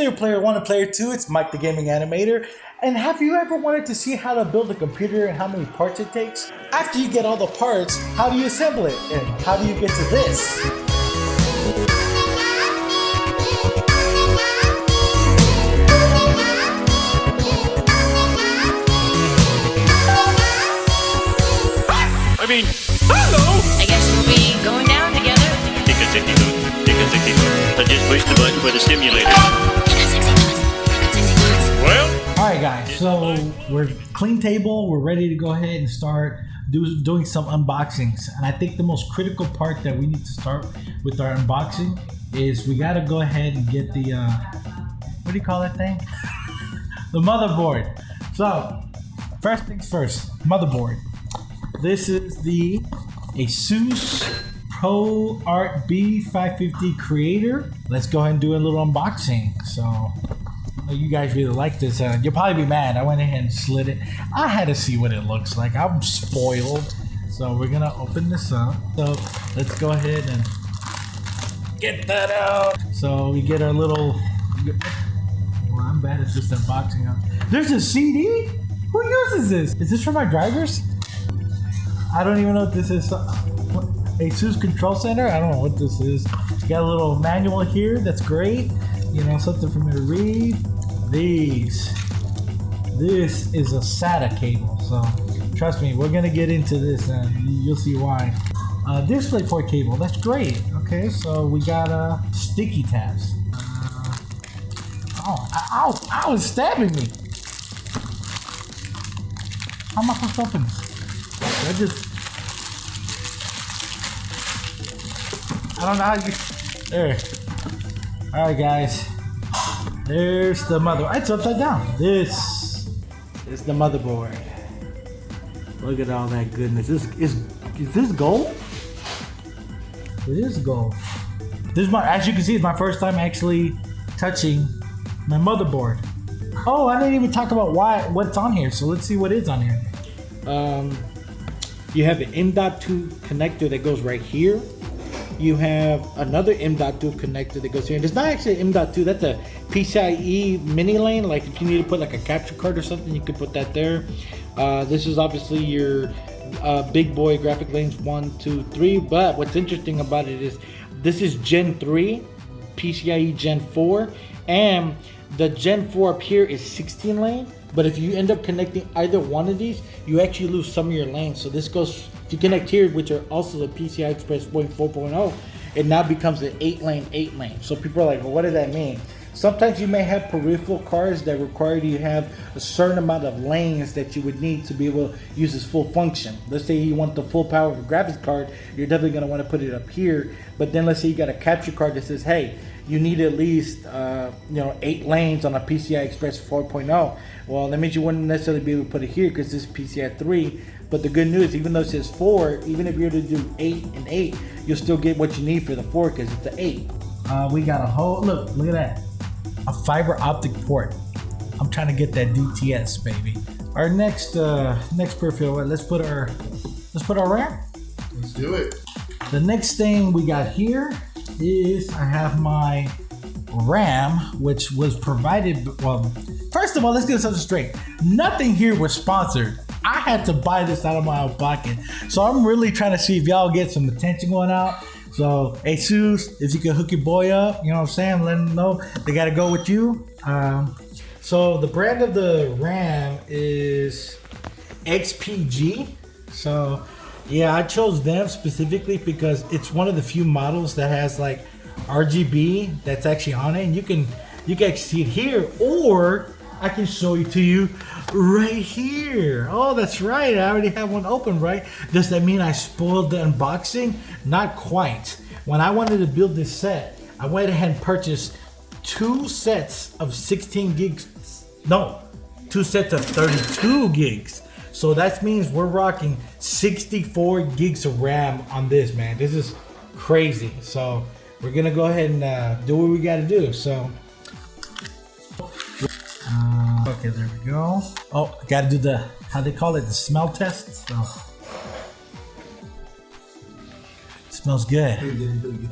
there, Player 1 and Player 2, it's Mike the Gaming Animator. And have you ever wanted to see how to build a computer and how many parts it takes? After you get all the parts, how do you assemble it? And how do you get to this? Hello! I guess we'll be going down together. I just pushed the button for the stimulator. Well? Alright guys, so we're clean table, we're ready to go ahead and start doing some unboxings. And I think the most critical part that we need to start with our unboxing is we gotta go ahead and get the, what do you call that thing? The motherboard. So, first things first, motherboard. This is the Asus Proart B550 Creator. Let's go ahead and do a little unboxing. So, you guys really like this. You'll probably be mad. I went ahead and slid it. I had to see what it looks like. I'm spoiled. So we're gonna open this up. So let's go ahead and get that out. So we get our little. Well, I'm bad at this unboxing. There's a CD. Who uses this? Is this for my drivers? I don't even know what this is. Asus Control Center? I don't know what this is. It's got a little manual here. That's great. You know, something for me to read. This is a Sata cable. So trust me, we're gonna get into this and you'll see why. DisplayPort cable. That's great. Okay, so we got sticky tabs. Ow, it's stabbing me. How am I supposed to open this? I don't know how you. There. Alright, guys. There's the motherboard. It's upside down. This is the motherboard. Look at all that goodness. Is this gold? It is gold. This is as you can see, it's my first time actually touching my motherboard. Oh, I didn't even talk about what's on here. So let's see what is on here. You have an M.2 connector that goes right here. You have another M.2 connector that goes here. And it's not actually an M.2, that's a PCIe mini lane. Like if you need to put like a capture card or something, you could put that there. This is obviously your big boy graphic lanes 1, 2, 3. But what's interesting about it is this is Gen 3, PCIe Gen 4, and the Gen 4 up here is 16 lane. But if you end up connecting either one of these, you actually lose some of your lanes. So this goes, if you connect here, which are also the PCI Express 4.0, it now becomes an 8 lane. So people are like, well, what does that mean? Sometimes you may have peripheral cards that require you to have a certain amount of lanes that you would need to be able to use this full function. Let's say you want the full power of a graphics card, you're definitely going to want to put it up here. But then let's say you got a capture card that says, hey, you need at least 8 lanes on a PCI Express 4.0. Well, that means you wouldn't necessarily be able to put it here because this is PCI 3. But the good news, even though it says 4, even if you're to do 8 and 8, you'll still get what you need for the 4 because it's an 8. We got a whole look at that, a fiber optic port. I'm trying to get that DTS, baby. Our next peripheral. Let's put our RAM. Let's do it. The next thing we got here is I have my RAM, which was provided. Well, first of all, let's get something straight. Nothing here was sponsored. I had to buy this out of my own pocket. So I'm really trying to see if y'all get some attention going out. So Asus, if you can hook your boy up, you know what I'm saying, let them know they got to go with you. So the brand of the RAM is XPG. So yeah, I chose them specifically because it's one of the few models that has like RGB that's actually on it, and you can actually see it here, or I can show it to you right here. Oh, that's right. I already have one open, right? Does that mean I spoiled the unboxing? Not quite. When I wanted to build this set, I went ahead and purchased 2 sets of 16 gigs. No, 2 sets of 32 gigs. So that means we're rocking 64 gigs of RAM on this, man. This is crazy. So we're gonna go ahead and do what we gotta do. So okay, there we go. Oh, I gotta do the, how they call it, the smell test. So it smells good. It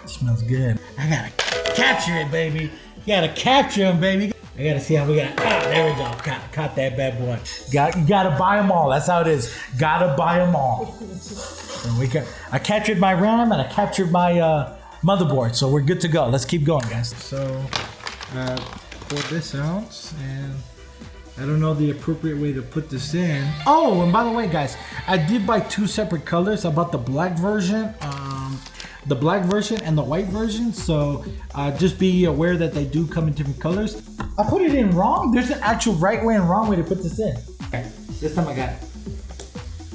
smells good. I gotta capture it, baby. You gotta capture them, baby. I gotta see how we got. Ah, there we go. Caught that bad boy. You gotta buy them all. That's how it is. Gotta buy them all. So I captured my RAM and I captured my motherboard, so we're good to go. Let's keep going, guys. So, pour this out, and I don't know the appropriate way to put this in. Oh, and by the way, guys, I did buy 2 separate colors. I bought the black version, and the white version. So just be aware that they do come in different colors. I put it in wrong. There's an actual right way and wrong way to put this in. Okay, this time I got it.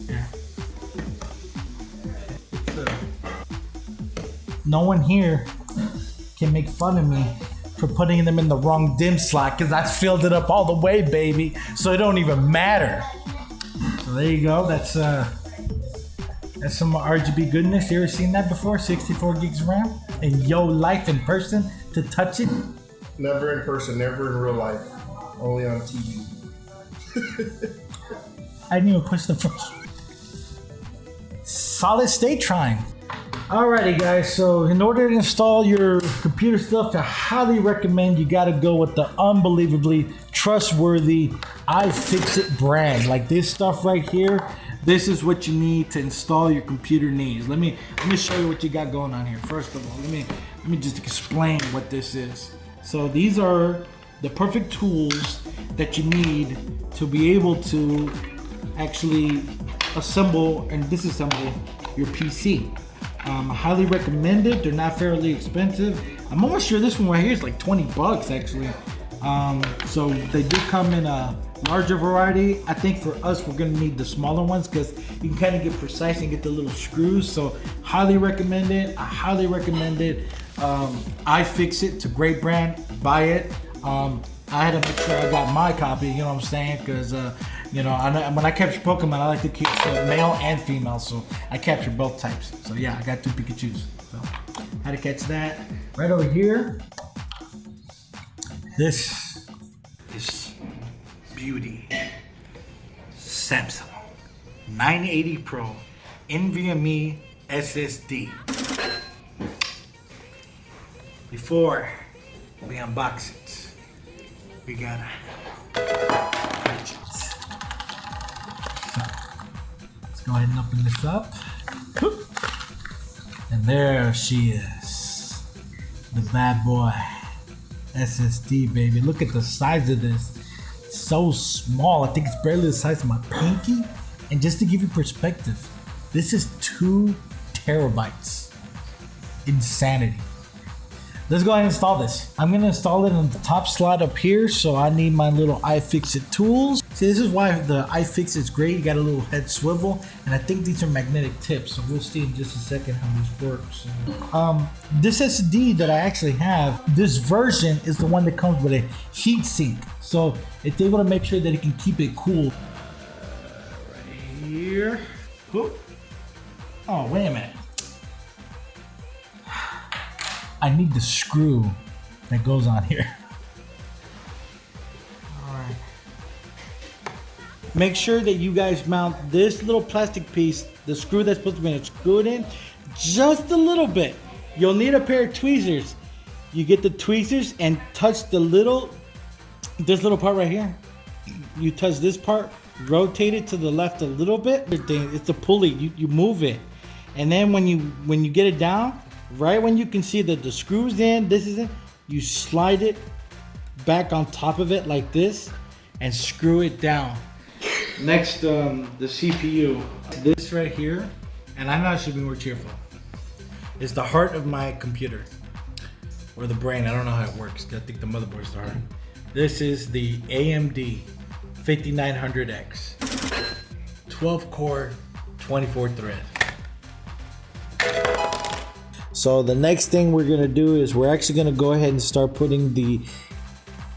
Yeah. No one here can make fun of me for putting them in the wrong dim slot because I filled it up all the way, baby. So it don't even matter. So there you go. That's some RGB goodness. You ever seen that before? 64 gigs of RAM in your life in person to touch it? Never in person, never in real life. Only on TV. I didn't even push the first. Solid state trying. Alrighty guys, so in order to install your computer stuff, I highly recommend you gotta go with the unbelievably trustworthy Ifix It brand. Like this stuff right here, this is what you need to install your computer needs. Let me show you what you got going on here. First of all, let me just explain what this is. So these are the perfect tools that you need to be able to actually assemble and disassemble your PC. I highly recommend it. They're not fairly expensive. I'm almost sure this one right here is like 20 bucks actually. So they do come in a larger variety. I think for us, we're gonna need the smaller ones because you can kind of get precise and get the little screws. So highly recommend it. I highly recommend it. Ifix It. It's a great brand. Buy it. I had to make sure I got my copy. You know what I'm saying? Because you know, when I capture Pokemon, I like to keep male and female, so I capture both types. So yeah, I got 2 Pikachus. So how to catch that? Right over here. This is beauty. Samsung 980 Pro NVMe SSD. Before we unbox it, we gotta catch it. Go ahead and open this up. And there she is. The bad boy. SSD, baby. Look at the size of this. It's so small. I think it's barely the size of my pinky. And just to give you perspective, this is 2 terabytes. Insanity. Let's go ahead and install this. I'm gonna install it on the top slot up here, so I need my little Ifix It Tools. See, this is why the Ifix is great. You got a little head swivel, and I think these are magnetic tips, so we'll see in just a second how this works. This SSD that I actually have, this version is the one that comes with a heatsink, so it's able to make sure that it can keep it cool. Right here. Oh, wait a minute. I need the screw that goes on here. Alright. Make sure that you guys mount this little plastic piece, the screw that's supposed to be screwed in, just a little bit. You'll need a pair of tweezers. You get the tweezers and touch this little part right here. You touch this part, rotate it to the left a little bit. It's a pulley, you move it. And then when you get it down, right when you can see that the screw's in, this is in, you slide it back on top of it like this and screw it down. Next, the CPU. This right here, and I know I should be more cheerful, is the heart of my computer. Or the brain, I don't know how it works. I think the motherboard's the heart. This is the AMD 5900X. 12 core, 24 thread. So the next thing we're gonna do is we're actually gonna go ahead and start putting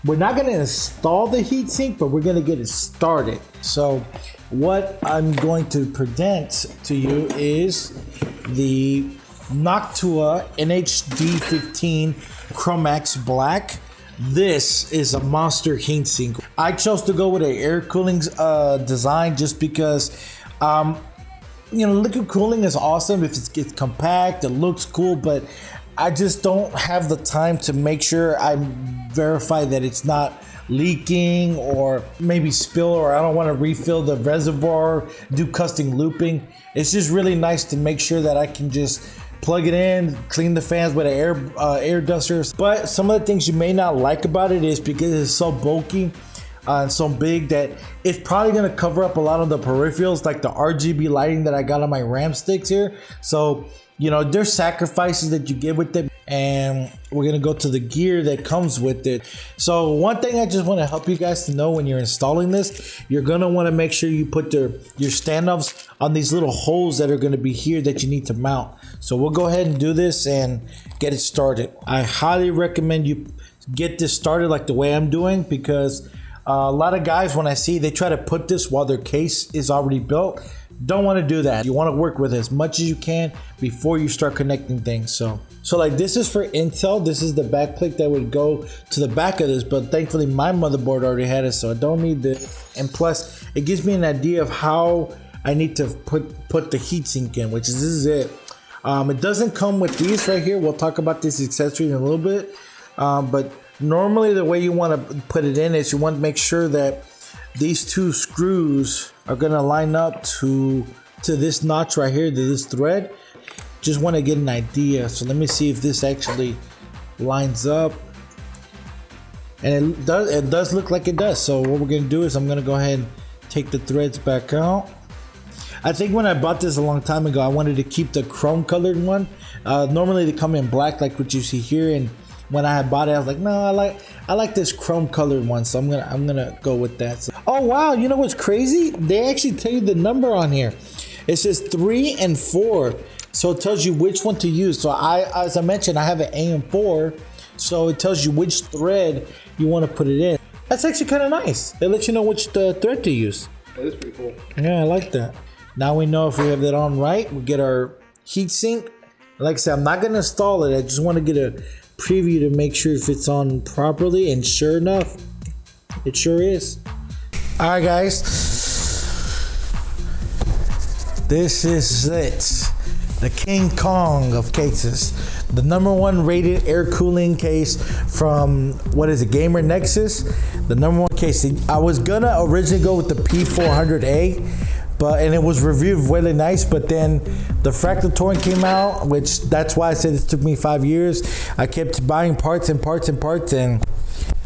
we're not gonna install the heatsink, but we're gonna get it started. So what I'm going to present to you is the Noctua NHD-15 Chromax Black. This is a monster heatsink. I chose to go with an air cooling design just because you know, liquid cooling is awesome if it's compact, it looks cool, but I just don't have the time to make sure I verify that it's not leaking or maybe spill, or I don't want to refill the reservoir, do custom looping. It's just really nice to make sure that I can just plug it in, clean the fans with an air duster. But some of the things you may not like about it is because it's so bulky and so big that it's probably going to cover up a lot of the peripherals, like the RGB lighting that I got on my RAM sticks here. So, you know, there's sacrifices that you get with it, and we're going to go to the gear that comes with it. So one thing I just want to help you guys to know when you're installing this, you're going to want to make sure you put your standoffs on these little holes that are going to be here that you need to mount. So we'll go ahead and do this and get it started. I highly recommend you get this started like the way I'm doing, because a lot of guys, when I see they try to put this while their case is already built, don't want to do that. You want to work with as much as you can before you start connecting things. So like this is for Intel. This is the back plate that would go to the back of this, but thankfully my motherboard already had it, so I don't need this. And plus, it gives me an idea of how I need to put the heatsink in, which is this is it. It doesn't come with these right here. We'll talk about this accessory in a little bit, but normally the way you want to put it in is you want to make sure that these two screws are going to line up to this notch right here, to this thread. Just want to get an idea. So let me see if this actually lines up, and it does look like it does. So what we're going to do is I'm going to go ahead and take the threads back out. I think when I bought this a long time ago, I wanted to keep the chrome colored one. Normally they come in black like what you see here, and when I had bought it, I was like, no, I like this chrome colored one, so I'm gonna go with that. So, oh wow, you know what's crazy? They actually tell you the number on here. It says 3 and 4, so it tells you which one to use. So as I mentioned, I have an AM4, so it tells you which thread you want to put it in. That's actually kind of nice. It lets you know which thread to use. That is pretty cool. Yeah, I like that. Now we know if we have that on right. We get our heatsink. Like I said, I'm not gonna install it. I just want to get a preview to make sure if it's on properly, and sure enough, it sure is. All right, guys, this is it, the King Kong of cases, the #1 rated air cooling case from, what is it, Gamer Nexus, the #1 case. I was gonna originally go with the P400A, and it was reviewed really nice, but then the Fractal Torrent came out, which that's why I said it took me 5 years. I kept buying parts, and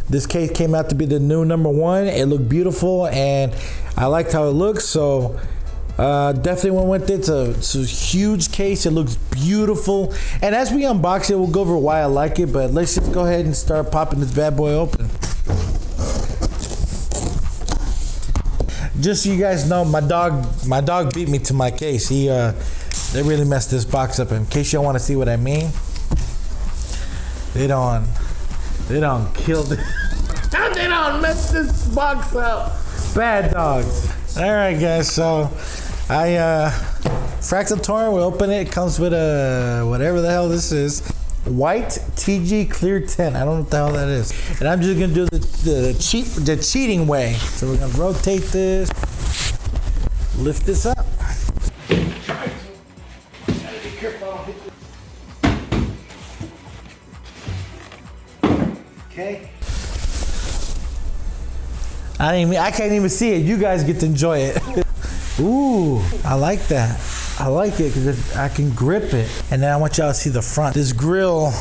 this case came out to be the new #1. It looked beautiful, and I liked how it looks, so definitely went with it. It's a huge case. It looks beautiful, and as we unbox it, we'll go over why I like it, but let's just go ahead and start popping this bad boy open. Just so you guys know, my dog beat me to my case. They really messed this box up. In case y'all want to see what I mean, they don't kill this. They don't mess this box up. Bad dogs. All right, guys. So Fractal Torrent. We open it. It comes with a whatever the hell this is. White TG clear tint. I don't know what the hell that is. And I'm just gonna do the cheating way. So we're gonna rotate this, lift this up. Okay. I can't even see it. You guys get to enjoy it. Ooh, I like that. I like it because I can grip it. And then I want y'all to see the front. This grill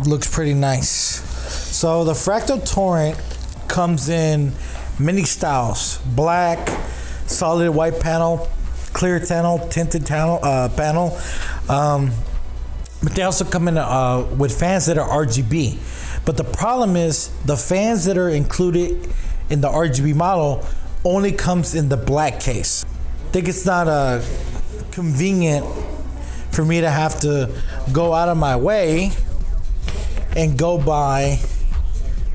looks pretty nice. So the Fractal Torrent comes in many styles: black, solid white panel, clear panel, tinted panel. But they also come in with fans that are RGB. But the problem is the fans that are included in the RGB model only comes in the black case. I think it's not convenient for me to have to go out of my way and go buy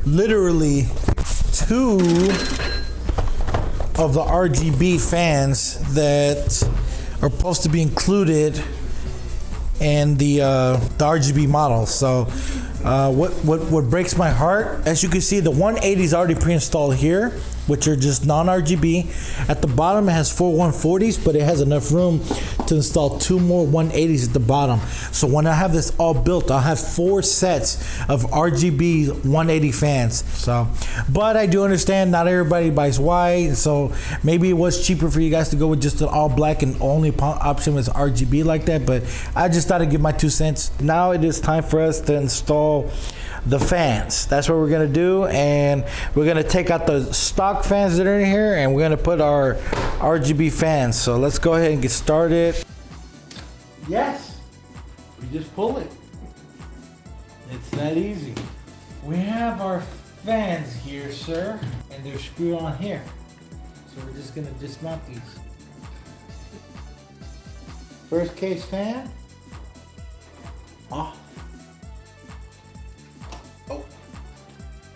literally 2 of the RGB fans that are supposed to be included in the RGB model. So what breaks my heart, as you can see, the 180 is already pre-installed here. which are just non-RGB. At the bottom, it has 4 140s, but it has enough room to install 2 more 180s at the bottom. So when I have this all built, I'll have 4 sets of RGB 180 fans. So, but I do understand not everybody buys white, so maybe it was cheaper for you guys to go with just an all black and only option was RGB like that. But I just thought I'd give my 2 cents. Now it is time for us to install the fans. That's what we're gonna do, and we're gonna take out the stock fans that are in here, and we're gonna put our RGB fans. So let's go ahead and get started. Yes, we just pull it. It's that easy. We have our fans here, sir, and they're screwed on here. So we're just gonna dismount these. First case fan off.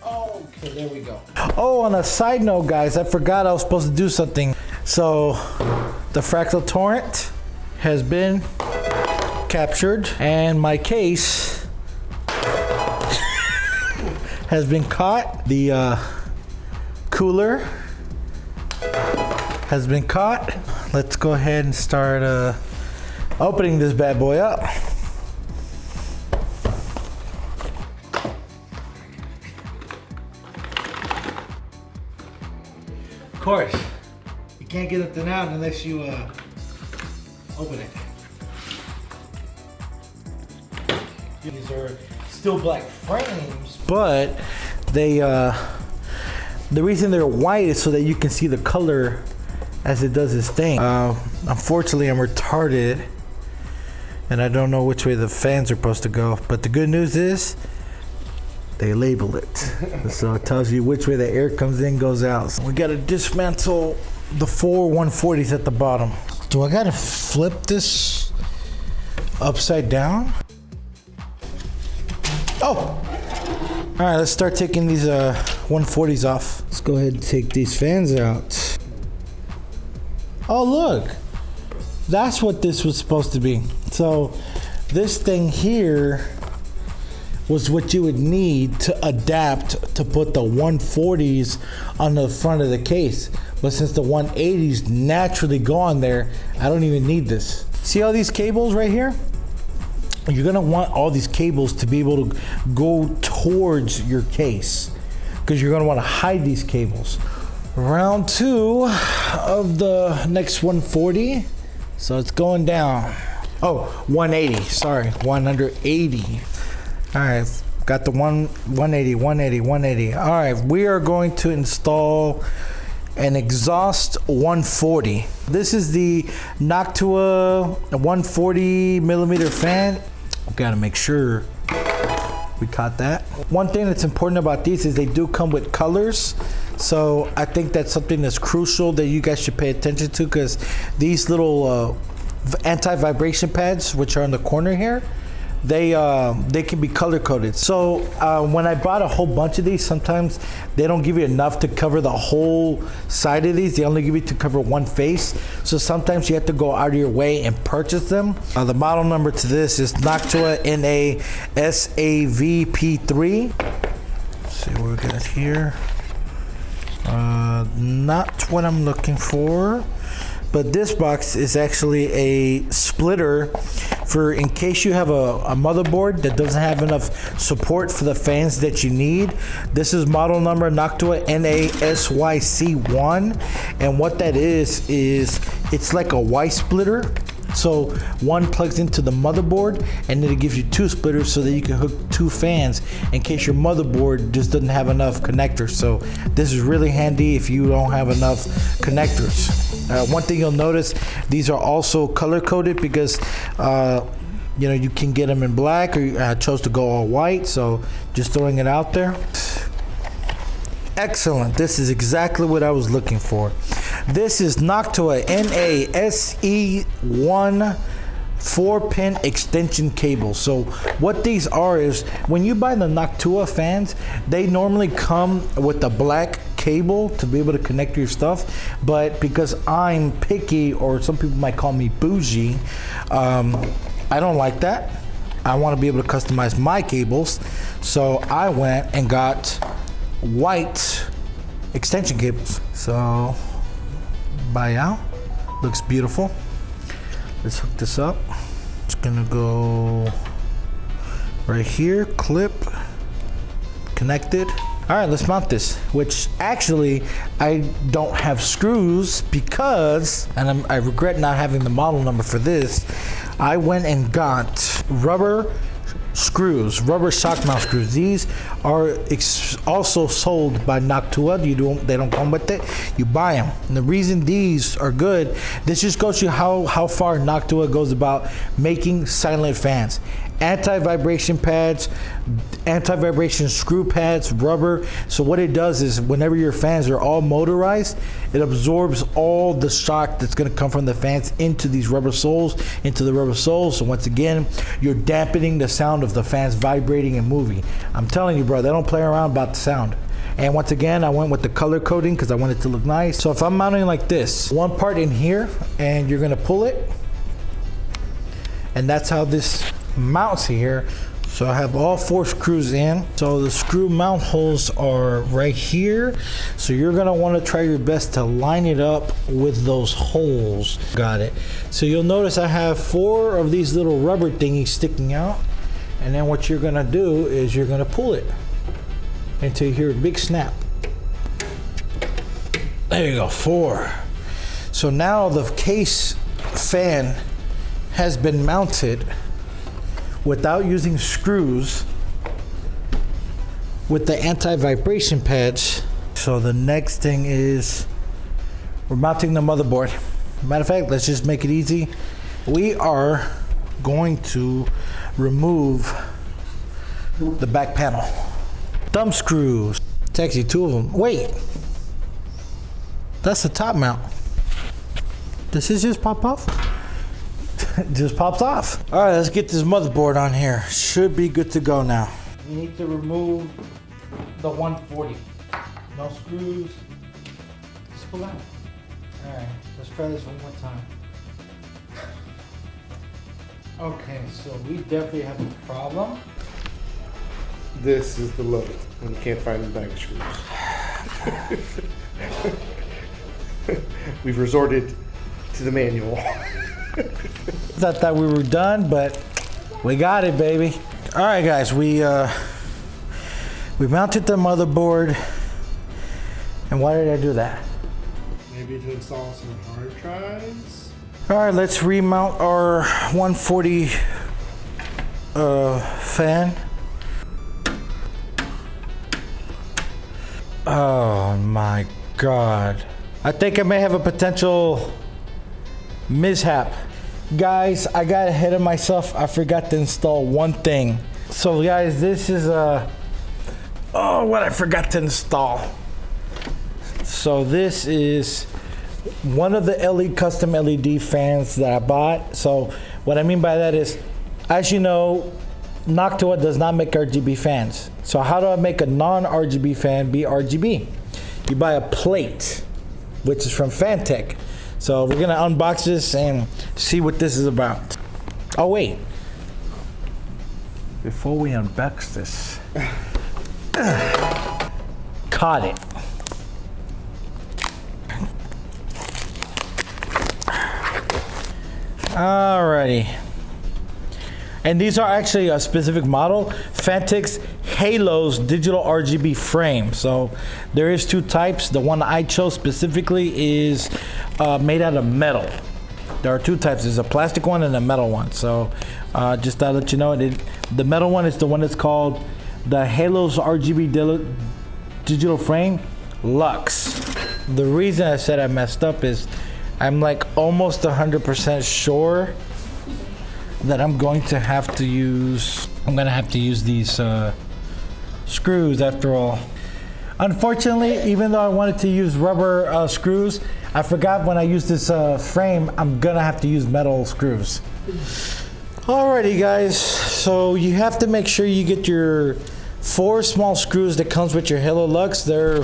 Okay, there we go. Oh, on a side note, guys, I forgot I was supposed to do something. So the Fractal Torrent has been captured, and my case has been caught. The cooler has been caught. Let's go ahead and start opening this bad boy up. Of course, you can't get it out unless you open it. These are still black frames, but they the reason they're white is so that you can see the color as it does its thing. Unfortunately, I'm retarded, and I don't know which way the fans are supposed to go. But the good news is, they label it. So it tells you which way the air comes in, goes out. So we gotta dismantle the 4 140s at the bottom. Do I gotta flip this upside down? Oh! All right, let's start taking these 140s off. Let's go ahead and take these fans out. Oh, look. That's what this was supposed to be. So this thing here was what you would need to adapt to put the 140s on the front of the case. But since the 180s naturally go on there, I don't even need this. See all these cables right here? You're gonna want all these cables to be able to go towards your case, because you're gonna wanna hide these cables. Round 2 of the next 140. So it's going down. Oh, 180, sorry, 180. All right, got the 180, 180, 180. All right, we are going to install an exhaust 140. This is the Noctua 140 millimeter fan. Gotta make sure we caught that. One thing that's important about these is they do come with colors. So I think that's something that's crucial that you guys should pay attention to, because these little anti-vibration pads, which are in the corner here, they can be color coded. So when I bought a whole bunch of these, sometimes they don't give you enough to cover the whole side of these. They only give you to cover one face. So sometimes you have to go out of your way and purchase them. The model number to this is Noctua NA-SAVP3. Let's see what we got here. Not what I'm looking for, but this box is actually a splitter for in case you have a motherboard that doesn't have enough support for the fans that you need. This is model number Noctua NA-SYC1, and what that is it's like a Y splitter. So one plugs into the motherboard, and then it gives you 2 splitters so that you can hook 2 fans in case your motherboard just doesn't have enough connectors. So this is really handy if you don't have enough connectors. One thing you'll notice, these are also color coded because you know, you can get them in black, or I chose to go all white, so just throwing it out there. Excellent. This is exactly what I was looking for. This is Noctua NA-SE1 4-pin extension cable. So what these are is, when you buy the Noctua fans, they normally come with a black cable to be able to connect your stuff, but because I'm picky, or some people might call me bougie, I don't like that. I want to be able to customize my cables, so I went and got white extension cables. So buy out, looks beautiful. Let's hook this up. It's gonna go right here, clip, connected. All right, let's mount this, which actually I don't have screws because, and I regret not having the model number for this. I went and got rubber screws, rubber shock mount screws. These are also sold by Noctua. They don't come with it. You buy them. And the reason these are good, this just goes to you how far Noctua goes about making silent fans. Anti-vibration pads, anti-vibration screw pads, rubber. So what it does is whenever your fans are all motorized, it absorbs all the shock that's gonna come from the fans into these rubber soles, into the rubber soles. So once again, you're dampening the sound of the fans vibrating and moving. I'm telling you, bro, they don't play around about the sound. And once again, I went with the color coding because I want it to look nice. So if I'm mounting like this, one part in here, and you're gonna pull it, and that's how this mounts here. So I have all 4 screws in. So the screw mount holes are right here. So you're gonna wanna try your best to line it up with those holes. Got it. So you'll notice I have 4 of these little rubber thingies sticking out. And then what you're gonna do is you're gonna pull it until you hear a big snap. There you go, 4. So now the case fan has been mounted without using screws with the anti-vibration pads. So the next thing is we're mounting the motherboard. Matter of fact, let's just make it easy. We are going to remove the back panel. Thumb screws. It's actually 2 of them. Wait, that's the top mount. Does this just pop off? It just pops off. All right, let's get this motherboard on here. Should be good to go now. You need to remove the 140. No screws. Just pull out. All right, let's try this one more time. Okay, so we definitely have a problem. This is the load when you can't find the bag screws. We've resorted to the manual. Thought that we were done, but we got it, baby. All right, guys, we mounted the motherboard. And why did I do that? Maybe to install some hard drives. All right, let's remount our 140 fan. Oh my God. I think I may have a potential mishap. Guys, I got ahead of myself. I forgot to install one thing. So guys, this is what I forgot to install. So this is one of the custom LED fans that I bought. So what I mean by that is, as you know, Noctua does not make RGB fans. So how do I make a non-RGB fan be RGB? You buy a plate, which is from Phanteks. So we're gonna unbox this and see what this is about. Oh wait, before we unbox this, caught it. Alrighty. And these are actually a specific model, Phanteks Halos digital RGB frame. So there is 2 types. The one I chose specifically is made out of metal. There are 2 types. There's a plastic one and a metal one. So just to let you know, the metal one is the one that's called the Halos RGB digital frame Lux. The reason I said I messed up is I'm like almost 100% sure that I'm going to have to use these screws after all. Unfortunately, even though I wanted to use rubber screws, I forgot when I use this frame, I'm gonna have to use metal screws. Alrighty guys, so you have to make sure you get your 4 small screws that comes with your Halo Lux. They're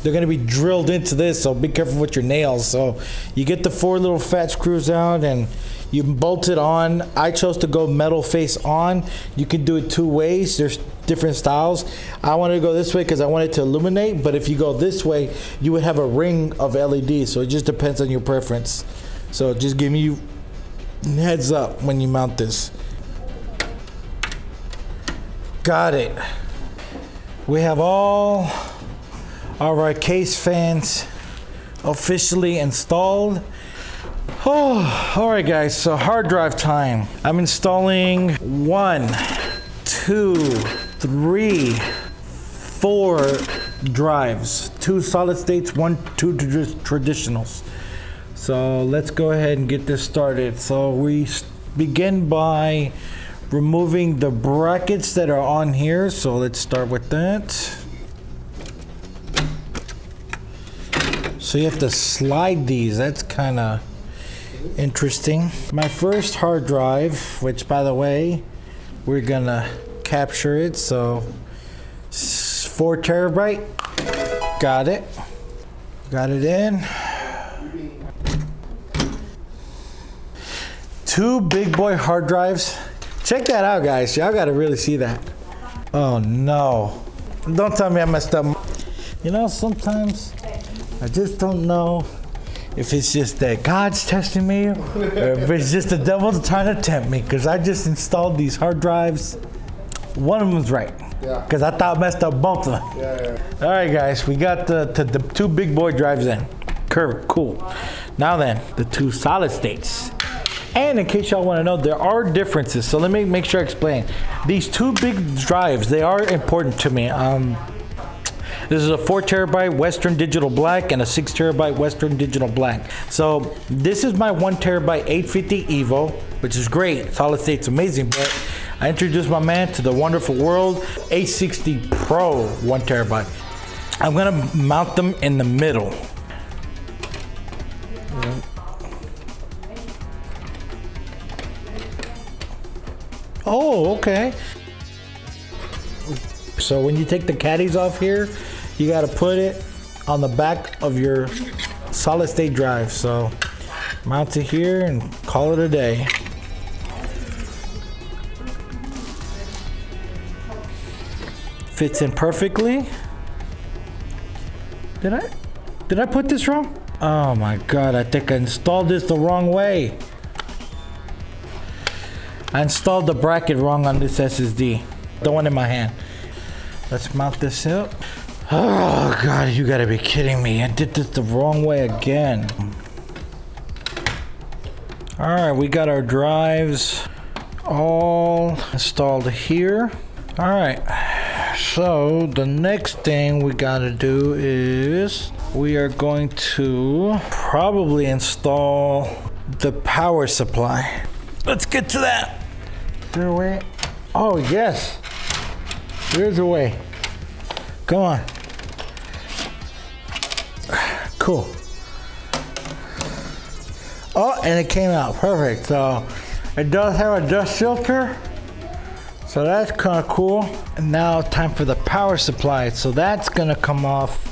gonna be drilled into this, so be careful with your nails. So you get the 4 little fat screws out and you bolt it on. I chose to go metal face on. You can do it 2 ways. There's different styles. I wanted to go this way because I wanted to illuminate, but if you go this way, you would have a ring of LEDs. So it just depends on your preference. So just give me heads up when you mount this. Got it. We have all our case fans officially installed. Oh, all right, guys. So hard drive time. I'm installing 1, 2, 3, 4 drives. 2 solid states, 2 traditionals. So let's go ahead and get this started. So we begin by removing the brackets that are on here. So let's start with that. So you have to slide these. That's kind of interesting. My first hard drive, which by the way, we're gonna capture it. So 4 terabyte. Got it. Got it in. 2 big boy hard drives. Check that out, guys. Y'all gotta really see that. Oh no. Don't tell me I messed up. You know, sometimes I just don't know if it's just that God's testing me or if it's just the devil trying to tempt me, because I just installed these hard drives. One of them's right. Yeah. Because I thought I messed up both of them. Yeah. All right, guys. We got the 2 big boy drives in. Cool. Now then, the 2 solid states. And in case y'all want to know, there are differences. So let me make sure I explain. These 2 big drives, they are important to me. This is a 4 terabyte Western Digital Black and a 6 terabyte Western Digital Black. So this is my 1 terabyte 850 Evo, which is great. Solid state's amazing, but I introduced my man to the wonderful world. A60 Pro 1 terabyte. I'm gonna mount them in the middle. Oh, okay. So when you take the caddies off here, you got to put it on the back of your solid state drive. So mount it here and call it a day. Fits in perfectly. Did I put this wrong? Oh my God, I think I installed this the wrong way. I installed the bracket wrong on this SSD. The one in my hand. Let's mount this up. Oh God, you gotta be kidding me. I did this the wrong way again. All right, we got our drives all installed here. All right, so the next thing we gotta do is we are going to probably install the power supply. Let's get to that. Is there a way? Oh yes, there's a way. Come on. Cool. Oh, and it came out perfect. So it does have a dust filter. So that's kind of cool. And now time for the power supply. So that's gonna come off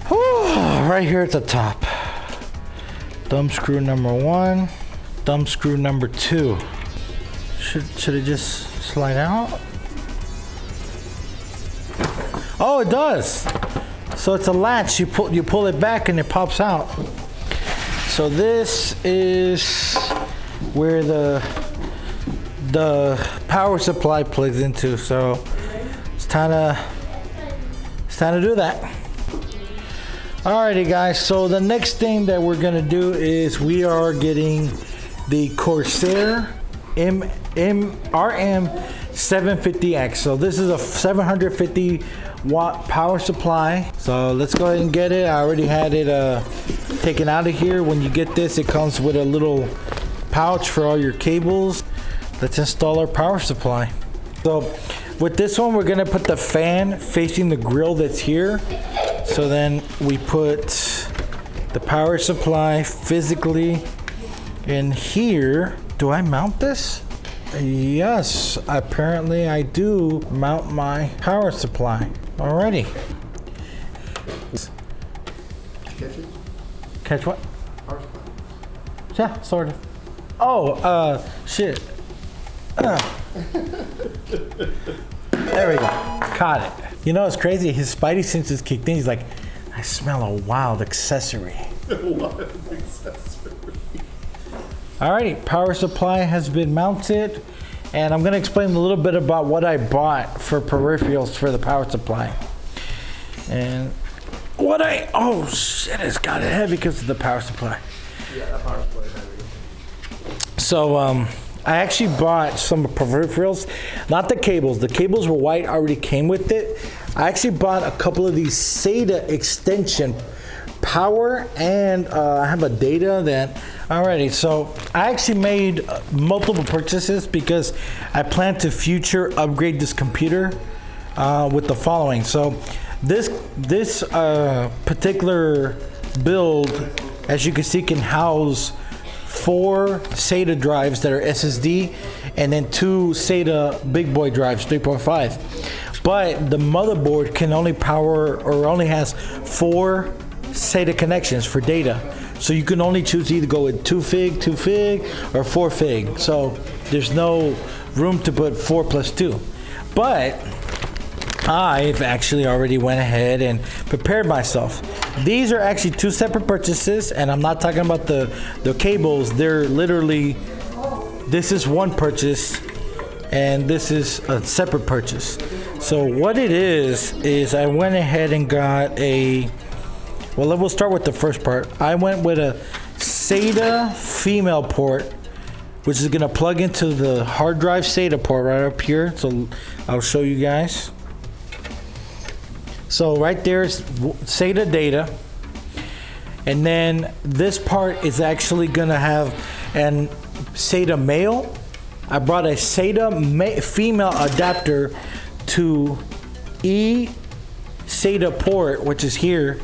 right here at the top. Thumb screw number 1, thumb screw number 2. Should it just slide out? Oh, it does. So it's a latch. You pull it back and it pops out. So this is where the power supply plugs into. So it's time to do that. Alrighty, guys. So the next thing that we're gonna do is we are getting the Corsair RM750X. So this is a 750 watt power supply. So let's go ahead and get it. I already had it taken out of here. When you get this, it comes with a little pouch for all your cables. Let's install our power supply. So with this one, we're gonna put the fan facing the grill that's here. So then we put the power supply physically in here. Do I mount this? Yes, apparently I do mount my power supply already. Catch it? Catch what? Power supply. Yeah, sort of. Oh, shit. There we go. Caught it. You know, it's crazy. His spidey senses kicked in. He's like, I smell a wild accessory. Alrighty, power supply has been mounted. And I'm going to explain a little bit about what I bought for peripherals for the power supply. And what oh shit, it's got it heavy because of the power supply. Yeah, that power supply is heavy. So, I actually bought some peripherals, not the cables. The cables were white, already came with it. I actually bought a couple of these Sata extension power, and I have a data that. Alrighty, so I actually made multiple purchases because I plan to future upgrade this computer with the following. So, this particular build, as you can see, can house 4 SATA drives that are SSD, and then 2 SATA big boy drives, 3.5. But the motherboard can only power, or only has 4 SATA connections for data. So you can only choose to either go with 2 fig, or 4 fig. So there's no room to put 4 plus 2. But I've actually already went ahead and prepared myself. These are actually 2 separate purchases, and I'm not talking about the cables. They're literally, this is one purchase, and this is a separate purchase. So what it is I went ahead and got well, we'll start with the first part. I went with a SATA female port, which is going to plug into the hard drive SATA port right up here. So I'll show you guys. So right there's SATA data, and then this part is actually gonna have an SATA male. I brought a SATA female adapter to SATA port, which is here,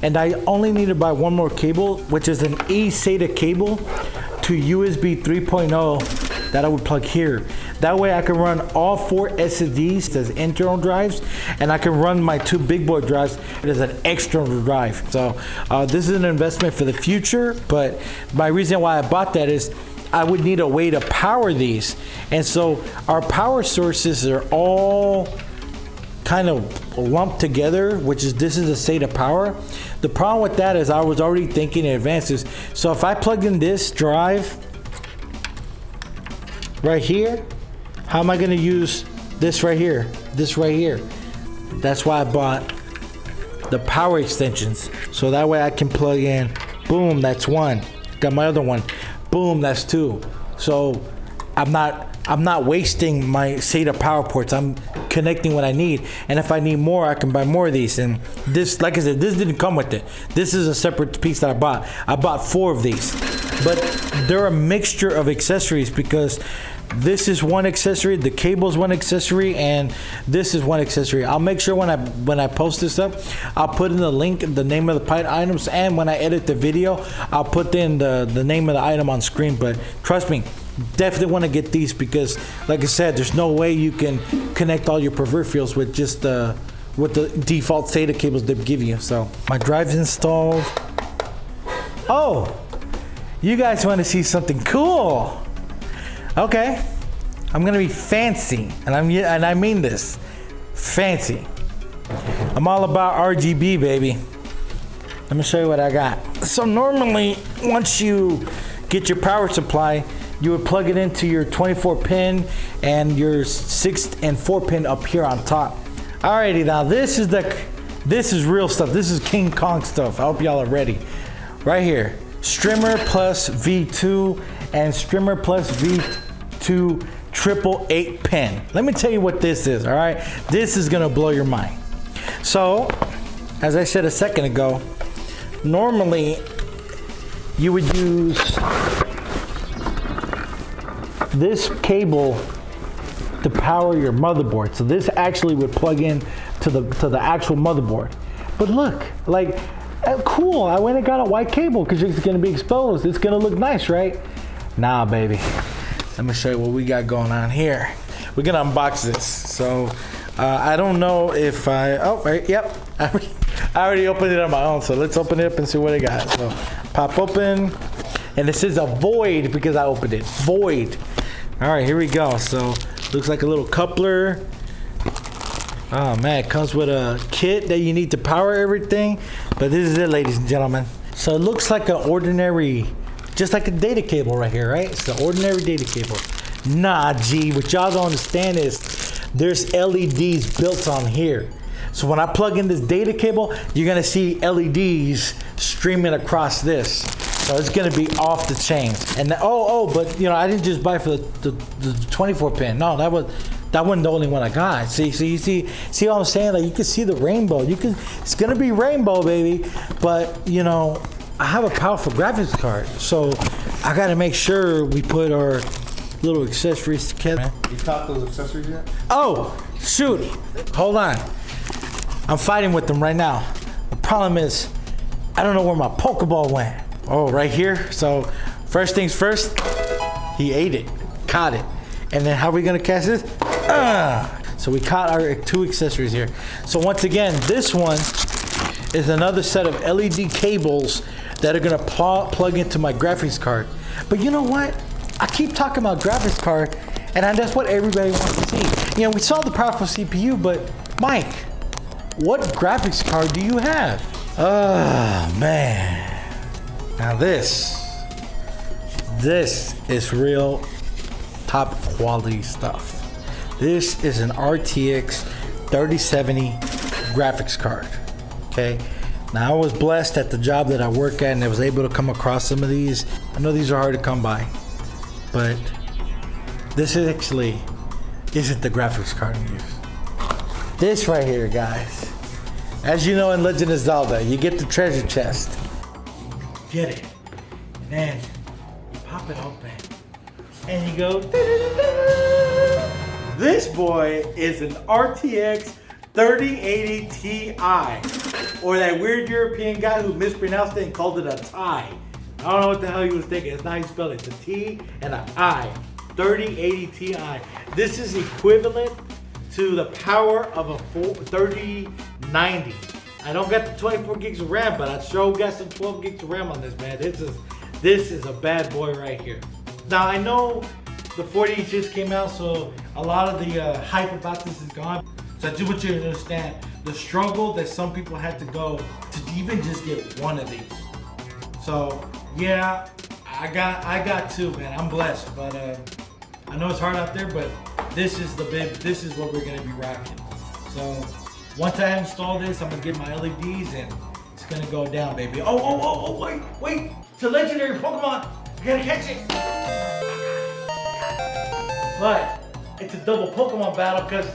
and I only need to buy one more cable, which is an SATA cable to USB 3.0 that I would plug here. That way I can run all 4 SSDs as internal drives, and I can run my 2 big boy drives as an external drive. So this is an investment for the future, but my reason why I bought that is I would need a way to power these. And so our power sources are all kind of lumped together, which is, this is a SATA power. The problem with that is I was already thinking in advances. So if I plugged in this drive right here, how am I going to use this right here? This right here. That's why I bought the power extensions. So that way I can plug in, boom, that's 1. Got my other one, boom, that's 2. So I'm not wasting my SATA power ports. I'm connecting what I need. And if I need more, I can buy more of these. And this, like I said, this didn't come with it. This is a separate piece that I bought. I bought 4 of these. But they're a mixture of accessories because this is one accessory, the cable is one accessory, and this is one accessory. I'll make sure when I post this up, I'll put in the link, the name of the items, and when I edit the video, I'll put in the name of the item on screen. But trust me, definitely want to get these because, like I said, there's no way you can connect all your peripherals with just with the default SATA cables they give you. So my drive's installed. Oh, you guys want to see something cool? Okay, I'm gonna be fancy, and I mean this, fancy. I'm all about RGB, baby. Let me show you what I got. So normally, once you get your power supply, you would plug it into your 24 pin and your 6 and 4 pin up here on top. Alrighty, now this is real stuff. This is King Kong stuff. I hope y'all are ready. Right here, Strimer plus V2 and Strimer plus V2 triple 8 pin. Let me tell you what this is, all right? This is gonna blow your mind. So, as I said a second ago, normally you would use this cable to power your motherboard. So this actually would plug in to the actual motherboard. But look, like, cool, I went and got a white cable because it's gonna be exposed. It's gonna look nice, right? Nah, baby. Let me show you what we got going on here. We're gonna unbox this. So I don't know if yep. I already opened it on my own. So let's open it up and see what I got. So pop open, and this is a void because I opened it. Void. All right, here we go. So looks like a little coupler. Oh man, it comes with a kit that you need to power everything. But this is it, ladies and gentlemen. So it looks like an ordinary, just like a data cable right here, right? It's the ordinary data cable. Nah, G, what y'all don't understand is there's LEDs built on here. So when I plug in this data cable, you're gonna see LEDs streaming across this. So it's gonna be off the chain. And but you know, I didn't just buy for the 24 pin. No, that wasn't the only one I got. See what I'm saying? Like you can see the rainbow. It's gonna be rainbow, baby. But you know, I have a powerful graphics card, so I gotta make sure we put our little accessories together. You taught those accessories yet? Oh, shoot. Hold on. I'm fighting with them right now. The problem is, I don't know where my Pokeball went. Oh, right here. So, first things first, he ate it, caught it. And then how are we gonna catch this? So we caught our 2 accessories here. So once again, this one is another set of LED cables that are gonna plug into my graphics card. But you know what? I keep talking about graphics card, and that's what everybody wants to see. You know, we saw the powerful CPU, but Mike, what graphics card do you have? Oh man. Now this is real top quality stuff. This is an RTX 3070 graphics card, okay? Now I was blessed at the job that I work at and I was able to come across some of these. I know these are hard to come by, but this is actually isn't the graphics card I use. This right here, guys. As you know in Legend of Zelda, you get the treasure chest. Get it. And then you pop it open. And you go, da-da-da-da. This boy is an RTX 3080 Ti. Or that weird European guy who mispronounced it and called it a tie. I don't know what the hell he was thinking. It's not how you spell it. It's a T and an I. 3080 Ti. This is equivalent to the power of a 3090. I don't got the 24 gigs of RAM, but I sure got some 12 gigs of RAM on this, man. This is a bad boy right here. Now I know the 40 just came out, so a lot of the hype about this is gone. So I just want you to understand the struggle that some people had to go to even just get one of these. So yeah, I got 2, man. I'm blessed, but I know it's hard out there, but this is what we're gonna be rocking. So once I install this, I'm gonna get my LEDs and it's gonna go down, baby. Oh, wait. It's a legendary Pokemon. I gotta catch it. But it's a double Pokemon battle because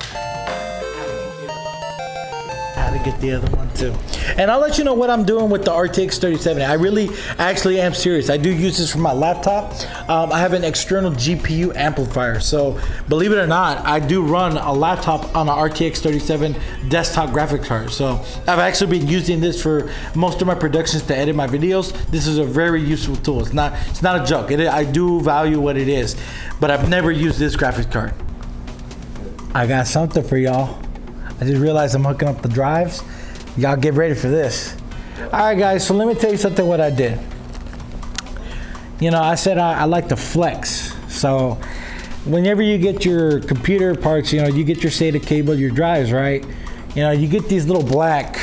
I had to get the other one too. And I'll let you know what I'm doing with the RTX 3070. I actually am serious. I do use this for my laptop. I have an external GPU amplifier. So believe it or not, I do run a laptop on an RTX 3070 desktop graphics card. So I've actually been using this for most of my productions to edit my videos. This is a very useful tool. It's not a joke. I do value what it is, but I've never used this graphics card. I got something for y'all. I just realized I'm hooking up the drives. Y'all get ready for this. All right, guys, so let me tell you something what I did. You know, I said I like to flex. So whenever you get your computer parts, you know, you get your SATA cable, your drives, right? You know, you get these little black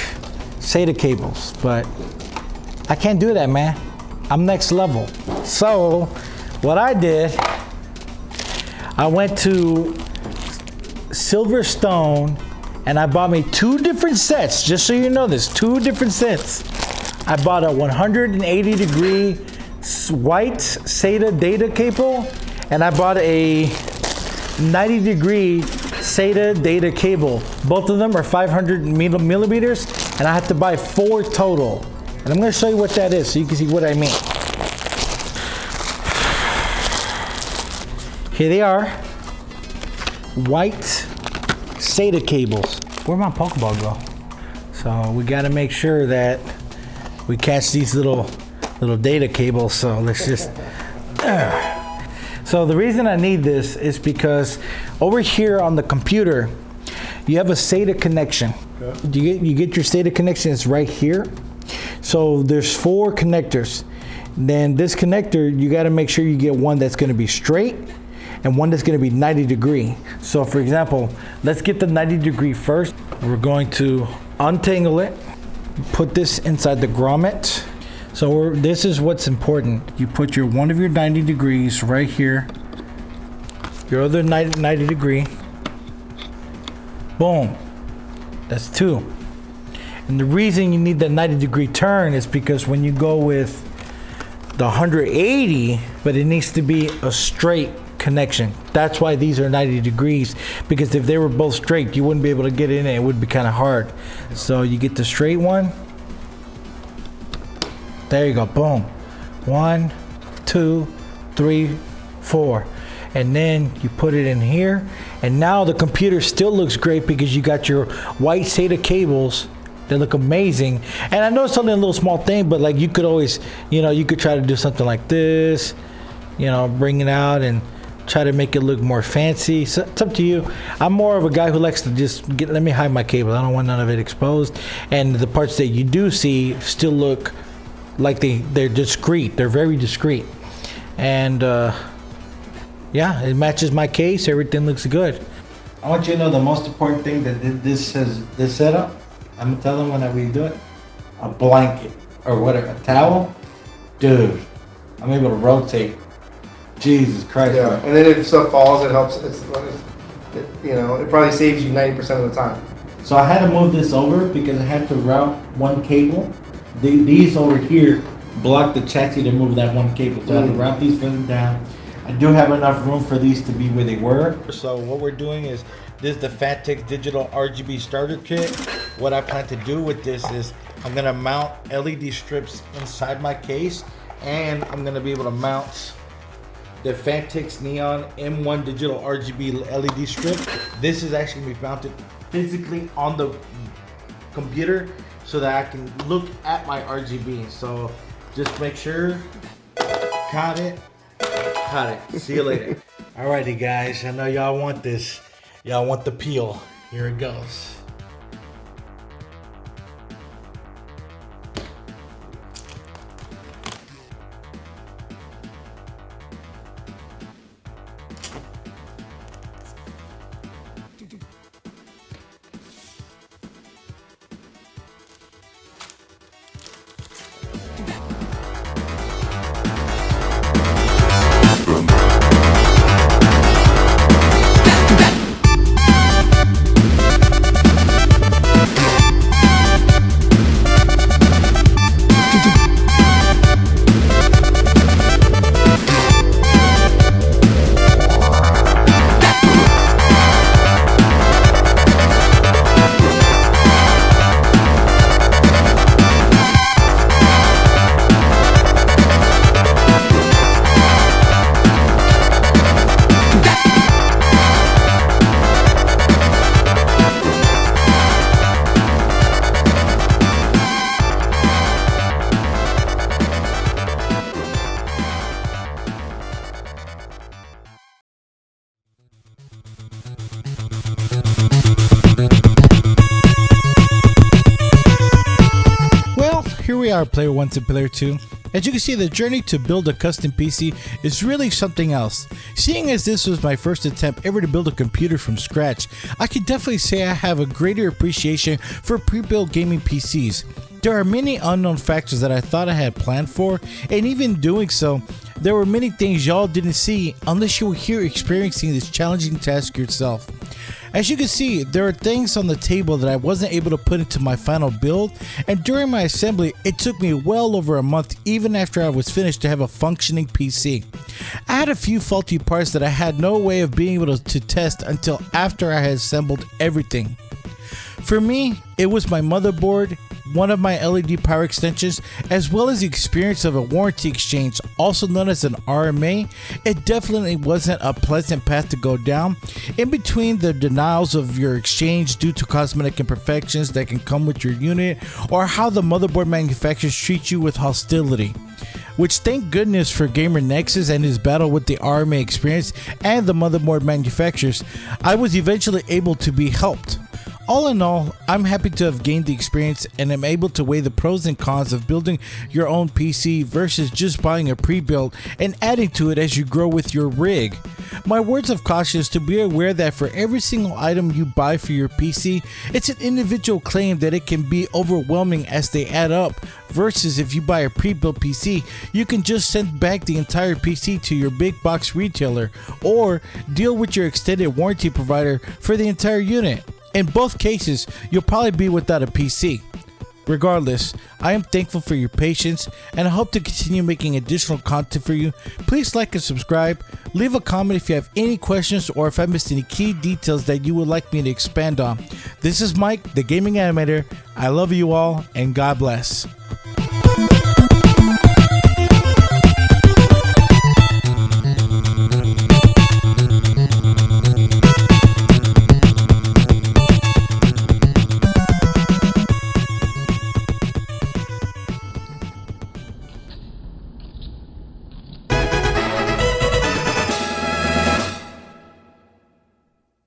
SATA cables, but I can't do that, man. I'm next level. So what I did, I went to Silverstone and I bought me 2 different sets, just so you know this, 2 different sets. I bought a 180 degree white SATA data cable, and I bought a 90 degree SATA data cable. Both of them are 500 millimeters, and I had to buy 4 total. And I'm gonna show you what that is so you can see what I mean. Here they are, white SATA cables. Where'd my Pokeball go? So we got to make sure that we catch these little data cables. So let's just. So the reason I need this is because over here on the computer, you have a SATA connection. Okay. You get your SATA connection. It's right here. So there's 4 connectors. Then this connector, you got to make sure you get one that's going to be straight. and one that's going to be 90 degree. So for example, let's get the 90 degree first. We're going to untangle it, put this inside the grommet. So this is what's important. You put your one of your 90 degrees right here, your other 90 degree, boom, that's 2. And the reason you need that 90 degree turn is because when you go with the 180, but it needs to be a straight connection. That's why these are 90 degrees, because if they were both straight, you wouldn't be able to get in, and it would be kind of hard. So you get the straight one. There you go, boom. 1, 2, 3, 4. And then you put it in here, and now the computer still looks great because you got your white SATA cables. They look amazing. And I know it's only a little small thing, but like you could always, you know, you could try to do something like this, you know, bring it out and try to make it look more fancy. So it's up to you. I'm more of a guy who likes to just let me hide my cable. I don't want none of it exposed. And the parts that you do see still look like they're discreet. They're very discreet. And yeah, it matches my case. Everything looks good. I want you to know the most important thing that this setup, I'm gonna tell them when we do it, a blanket or whatever, a towel, dude, I'm able to rotate. Jesus Christ. Yeah, man. and then if stuff falls, it helps. You know, it probably saves you 90% of the time. So I had to move this over because I had to route one cable. These over here block the chassis to move that one cable. So I had to route these further down. I do have enough room for these to be where they were. So what we're doing is, this is the Phanteks digital RGB starter kit. What I plan to do with this is I'm gonna mount LED strips inside my case, and I'm gonna be able to mount the Phanteks Neon M1 digital RGB LED strip. This is actually gonna be mounted physically on the computer so that I can look at my RGB. So just make sure, caught it. See you later. Alrighty guys, I know y'all want this. Y'all want the peel. Here it goes. Here we are, Player 1 to Player 2. As you can see, the journey to build a custom PC is really something else. Seeing as this was my first attempt ever to build a computer from scratch, I can definitely say I have a greater appreciation for pre-built gaming PCs. There are many unknown factors that I thought I had planned for, and even doing so, there were many things y'all didn't see unless you were here experiencing this challenging task yourself. As you can see, there are things on the table that I wasn't able to put into my final build, and during my assembly, it took me well over a month even after I was finished to have a functioning PC. I had a few faulty parts that I had no way of being able to test until after I had assembled everything. For me, it was my motherboard, one of my LED power extensions, as well as the experience of a warranty exchange, also known as an RMA. It definitely wasn't a pleasant path to go down. In between the denials of your exchange due to cosmetic imperfections that can come with your unit, or how the motherboard manufacturers treat you with hostility. Which, thank goodness for Gamer Nexus and his battle with the RMA experience and the motherboard manufacturers, I was eventually able to be helped. All in all, I'm happy to have gained the experience and am able to weigh the pros and cons of building your own PC versus just buying a pre-built and adding to it as you grow with your rig. My words of caution is to be aware that for every single item you buy for your PC, it's an individual claim that it can be overwhelming as they add up, versus if you buy a pre-built PC, you can just send back the entire PC to your big box retailer or deal with your extended warranty provider for the entire unit. In both cases, you'll probably be without a PC. Regardless, I am thankful for your patience and I hope to continue making additional content for you. Please like and subscribe. Leave a comment if you have any questions or if I missed any key details that you would like me to expand on. This is Mike, the Gaming Animator. I love you all and God bless.